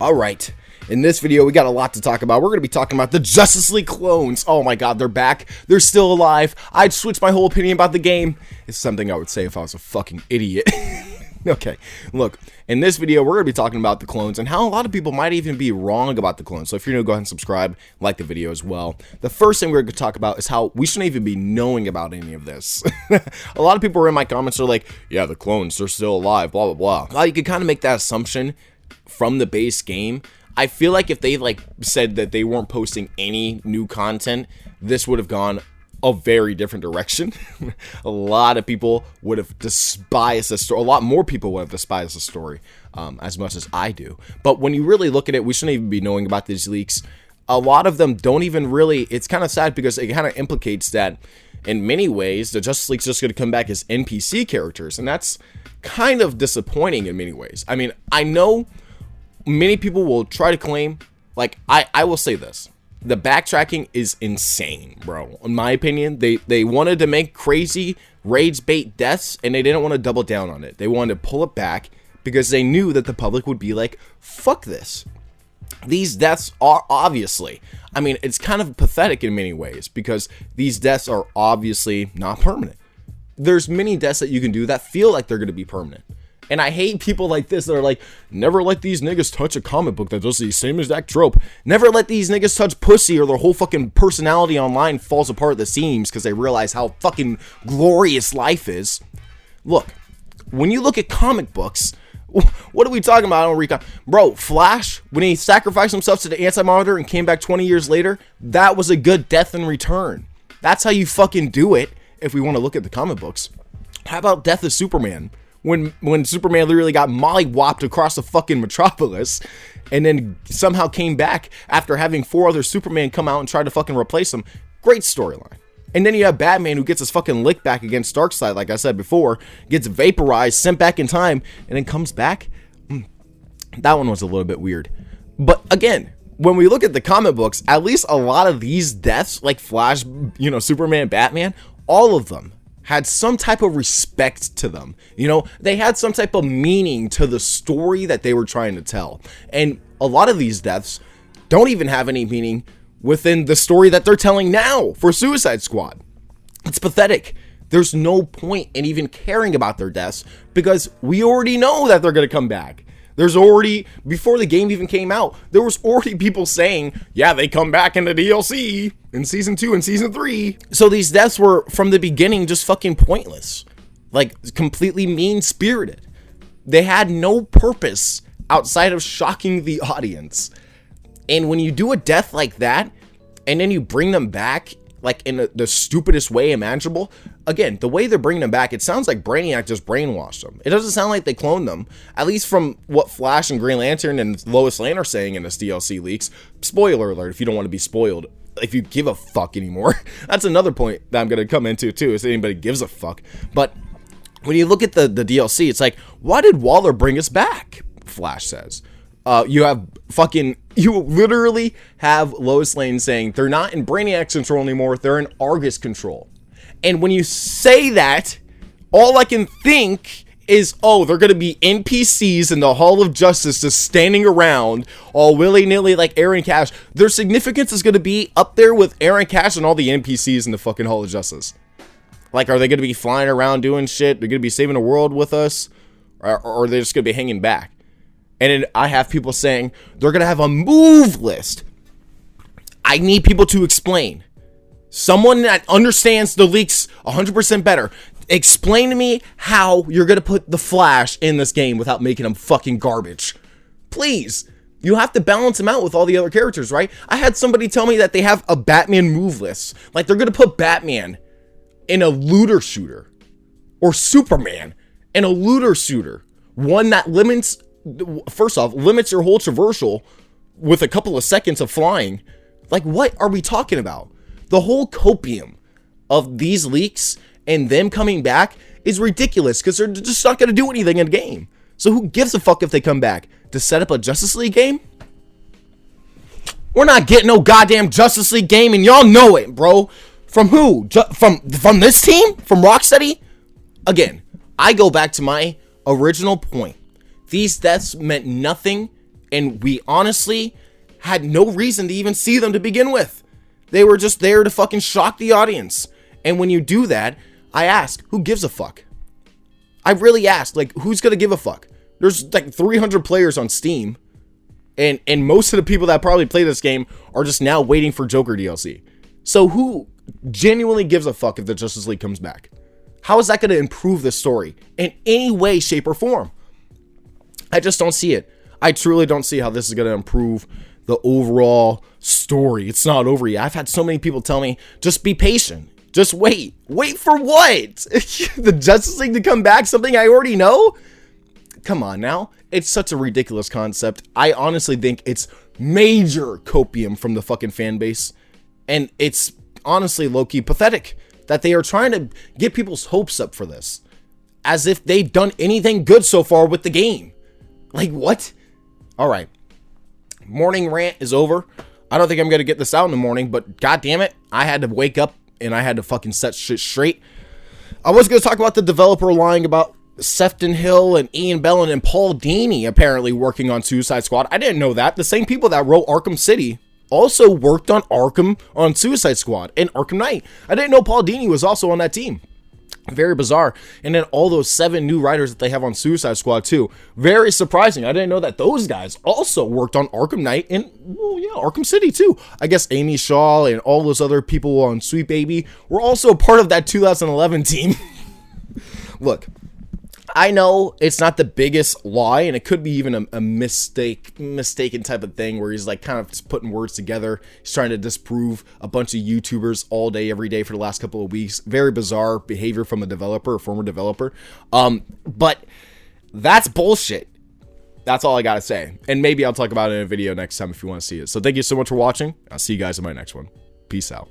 Alright, in this video we got a lot to talk about. We're going to be talking about the Justice League clones. Oh my god, they're back. They're still alive. I'd switch my whole opinion about the game. It's something I would say if I was a fucking idiot. Okay, look, in this video we're going to be talking about the clones and how a lot of people might even be wrong about the clones. So if you're new, go ahead and subscribe, like the video as well. The first thing we're going to talk about is how we shouldn't even be knowing about any of this. A lot of people are in my comments are like, yeah, the clones, they're still alive, blah, blah, blah. Well, you can kind of make that assumption from the base game. I feel like if they said that they weren't posting any new content, this would have gone a very different direction. A lot of people would have despised the story. A lot more people would have despised the story as much as I do. But when you really look at it, we shouldn't even be knowing about these leaks. A lot of them don't even really. It's kind of sad because it kind of implicates that in many ways the Justice League's just going to come back as NPC characters, and that's kind of disappointing in many ways. I mean, I know many people will try to claim, like, I will say this. The backtracking is insane, bro. In my opinion, they wanted to make crazy rage bait deaths, and they didn't want to double down on it. They wanted to pull it back because they knew that the public would be like, fuck this. These deaths are obviously, I mean, it's kind of pathetic in many ways because these deaths are obviously not permanent. There's many deaths that you can do that feel like they're going to be permanent. And I hate people like this that are like, never let these niggas touch a comic book that does the same exact trope. Never let these niggas touch pussy or their whole fucking personality online falls apart at the seams because they realize how fucking glorious life is. Look, when you look at comic books, what are we talking about on Recon? Bro, Flash, when he sacrificed himself to the Anti-Monitor and came back 20 years later, that was a good death in return. That's how you fucking do it if we want to look at the comic books. How about Death of Superman? When Superman literally got mollywopped across the fucking metropolis and then somehow came back after having 4 other Superman come out and try to fucking replace him. Great storyline. And then you have Batman who gets his fucking lick back against Darkseid, like I said before, gets vaporized, sent back in time, and then comes back. That one was a little bit weird. But again, when we look at the comic books, at least a lot of these deaths, like Flash, Superman, Batman, all of them had some type of respect to them. They had some type of meaning to the story that they were trying to tell. And a lot of these deaths don't even have any meaning within the story that they're telling now for Suicide Squad. It's pathetic. There's no point in even caring about their deaths because we already know that they're going to come back. There's already, before the game even came out, there was already people saying, yeah, they come back in the DLC in Season 2 and Season 3. So these deaths were, from the beginning, just fucking pointless. Like, completely mean-spirited. They had no purpose outside of shocking the audience. And when you do a death like that, and then you bring them back, like, in the stupidest way imaginable, again, the way they're bringing them back, it sounds like Brainiac just brainwashed them. It doesn't sound like they cloned them, at least from what Flash and Green Lantern and Lois Lane are saying in this DLC leaks. Spoiler alert, if you don't want to be spoiled, if you give a fuck anymore. That's another point that I'm going to come into, too, if anybody gives a fuck. But when you look at the DLC, it's like, why did Waller bring us back? Flash says. You literally have Lois Lane saying they're not in Brainiac's control anymore, they're in Argus control. And when you say that, all I can think is, oh, they're going to be NPCs in the Hall of Justice just standing around all willy-nilly like Aaron Cash. Their significance is going to be up there with Aaron Cash and all the NPCs in the fucking Hall of Justice. Like, are they going to be flying around doing shit? They're going to be saving the world with us? Or are they just going to be hanging back? And then I have people saying they're going to have a move list. I need people to explain. Someone that understands the leaks 100% better. Explain to me how you're going to put the Flash in this game without making him fucking garbage. Please. You have to balance him out with all the other characters, right? I had somebody tell me that they have a Batman move list. Like, they're going to put Batman in a looter shooter. Or Superman in a looter shooter. One that limits your whole traversal with a couple of seconds of flying. Like, what are we talking about? The whole copium of these leaks and them coming back is ridiculous because they're just not going to do anything in the game. So who gives a fuck if they come back? To set up a Justice League game? We're not getting no goddamn Justice League game, and y'all know it, bro. From who? From this team? From Rocksteady? Again, I go back to my original point. These deaths meant nothing And we honestly had no reason to even see them to begin with. They were just there to fucking shock the audience. And when you do that, I ask, who gives a fuck? I really asked, like, who's gonna give a fuck? There's like 300 players on Steam. And most of the people that probably play this game are just now waiting for Joker DLC. So who genuinely gives a fuck if the Justice League comes back? How is that going to improve the story in any way, shape, or form? I just don't see it. I truly don't see how this is going to improve the overall story. It's not over yet. I've had so many people tell me, just be patient. Just wait. Wait for what? The Justice League to come back? Something I already know? Come on now. It's such a ridiculous concept. I honestly think it's major copium from the fucking fan base. And it's honestly low-key pathetic that they are trying to get people's hopes up for this. As if they've done anything good so far with the game. Like, what? Alright. Morning rant is over. I don't think I'm going to get this out in the morning, but god damn it, I had to wake up and I had to fucking set shit straight. I was going to talk about the developer lying about Sefton Hill and Ian Bellin and Paul Dini apparently working on Suicide Squad. I didn't know that. The same people that wrote Arkham City also worked on Suicide Squad and Arkham Knight. I didn't know Paul Dini was also on that team. Very bizarre. And then all those 7 new writers that they have on Suicide Squad too. Very surprising. I didn't know that those guys also worked on Arkham Knight and, well, yeah, Arkham City too. I guess Amy Shaw and all those other people on Sweet Baby were also part of that 2011 team. Look, I know it's not the biggest lie, and it could be even a mistaken type of thing where he's like kind of just putting words together. He's trying to disprove a bunch of YouTubers all day, every day for the last couple of weeks. Very bizarre behavior from a developer, a former developer. But that's bullshit. That's all I gotta say. And maybe I'll talk about it in a video next time if you want to see it. So thank you so much for watching. I'll see you guys in my next one. Peace out.